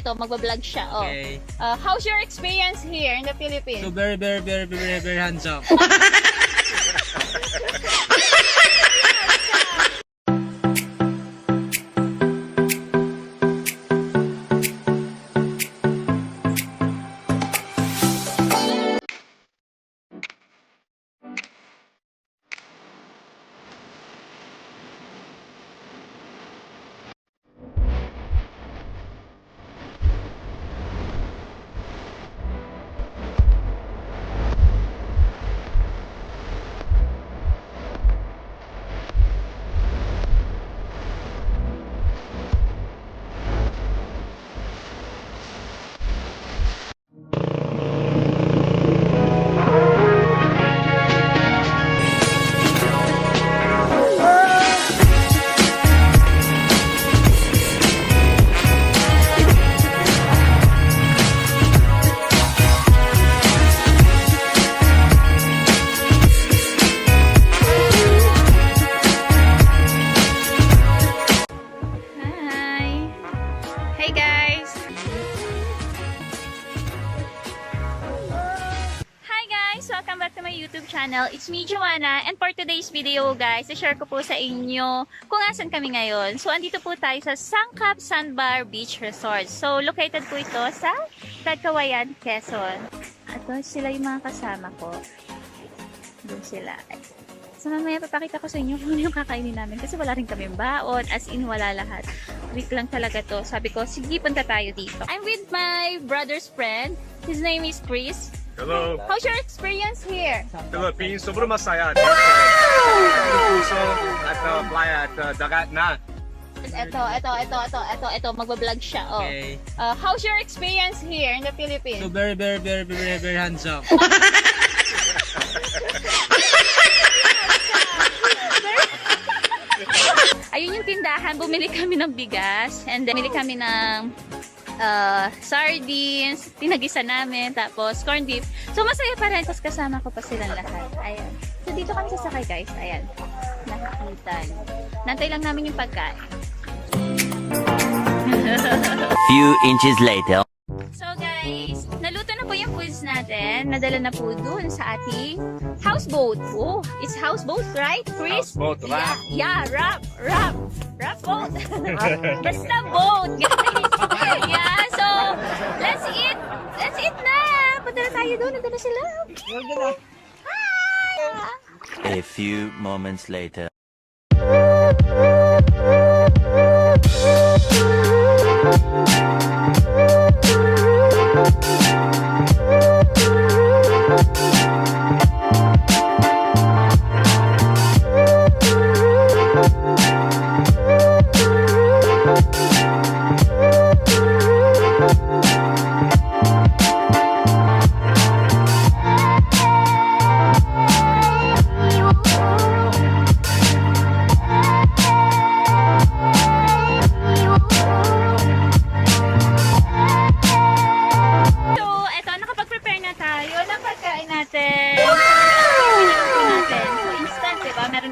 Ito, magbablog siya. Oh. Okay. How's your experience here in the Philippines? So very handsome. Hey guys! Hi guys! Welcome back to my YouTube channel. It's me, Joanna. And for today's video guys, i-share ko po sa inyo kung asan kami ngayon. So, andito po tayo sa Sangkap Sandbar Beach Resort. So, located po ito sa Tagkawayan, Quezon. Ito sila yung mga kasama ko. Doon sila. So, mamaya papakita ko sa inyo kung ano yung kakainin namin. Kasi wala rin kami baon. As in, wala lahat. Week lang talaga to. Sabi ko, sige, punta tayo dito. I'm with my brother's friend. His name is Chris. Hello, How's your experience here? Philippines. Sobrang masaya. So, at fly at dagat na. Ito. Magbablog siya. Oh. Okay. How's your experience here in the Philippines? So very handsome. Ayun yung tindahan. Bumili kami ng bigas. And then, bumili kami ng sardines. Tinagisa namin. Tapos, corned beef. So, masaya pa rin. Tapos, kasama ko pa silang lahat. Ayan. So, dito kami sasakay, guys. Ayan. Nakakita nyo. Nantay lang namin yung pagkain. Few inches later. So guys, naluto na po yung foods natin. Nadala na po dun sa ating houseboat. Oh, it's houseboat, right, Chris? Houseboat, wrap. Yeah, wrap boat. Basta boat, guys. Yeah, so, let's eat na. Punta na tayo doon. Nandun na sila. Hi! A few moments later.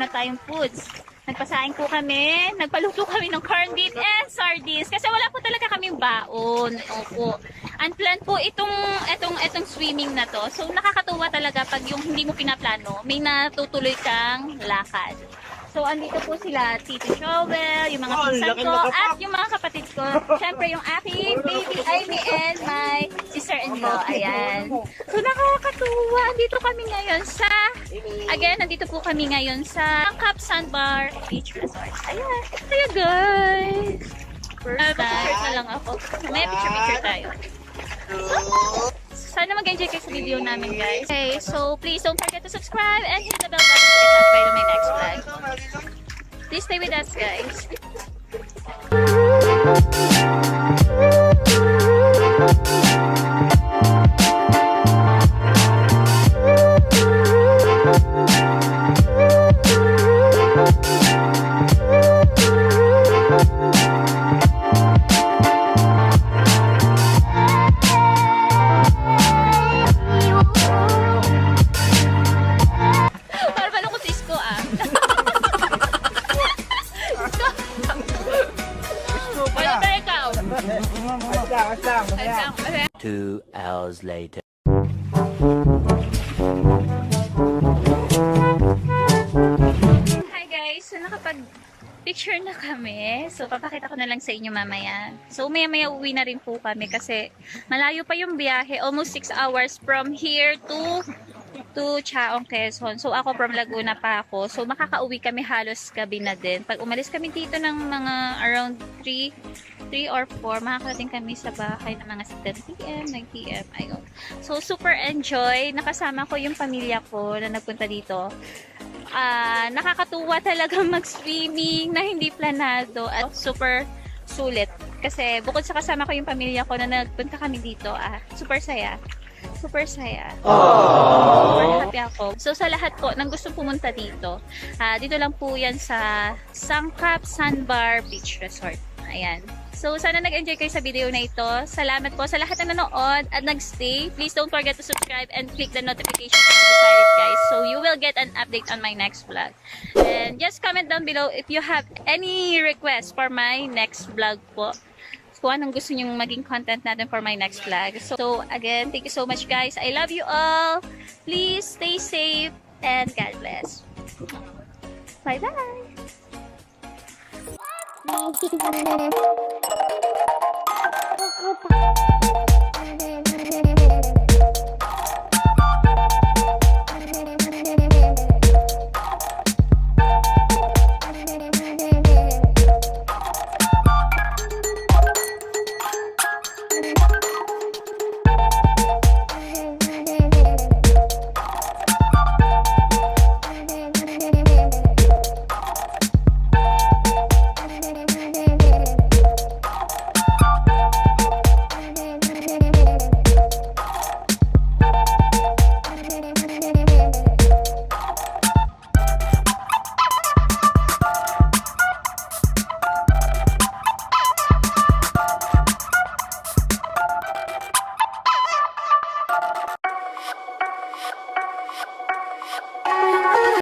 Tayong foods. Nagpasaing po kami, nagpaluto kami ng corned beef and sardines kasi wala po talaga kaming baon. Opo. Unplanned po itong swimming na to. So nakakatuwa talaga pag yung hindi mo pinaplano, may natutuloy kang lakad. So andito po sila, Tito Joel, yung mga pinsan ko, at yung mga kapatid ko. Siyempre yung aking baby Ivy and my sister-in-law. Ayan. So nakakatuwa. Andito kami ngayon sa, nandito po kami ngayon sa Sangkap Sandbar Beach Resort. Ayan. Kaya guys. First time. Na lang ako. May picture tayo. Sana mag-enjoy kayo sa video namin guys. Okay, so please don't forget to subscribe and hit the bell button to get notified on my next vlog. Please stay with us guys. 2 hours later. Hi guys! So nakapag-picture na kami. So papakita ko na lang sa inyo mamaya. So maya-maya uwi na rin po kami kasi malayo pa yung biyahe. Almost 6 hours from here to Chaong, Quezon. So ako from Laguna pa ako. So makakauwi kami halos gabi na din. Pag umalis kami dito ng mga around 3 or 4, makakarating kami sa bahay ng mga 7 p.m., 9 p.m. Ayun. So super enjoy. Nakasama ko yung pamilya ko na nagpunta dito. Nakakatuwa talaga mag-swimming na hindi planado at super sulit. Kasi bukod sa kasama ko yung pamilya ko na nagpunta kami dito, super saya. Super saya. Super happy ako. So sa lahat po nang gustong pumunta dito, dito lang po yan sa Sangkap Sandbar Beach Resort. Ayan. So sana nag-enjoy kayo sa video na ito. Salamat po sa lahat na nanood at nag-stay. Please don't forget to subscribe and click the notification bell beside it, guys. So you will get an update on my next vlog. And just comment down below if you have any requests for my next vlog po. Kung anong gusto nyong maging content natin for my next vlog. So again, thank you so much guys. I love you all. Please stay safe and God bless. Bye-bye.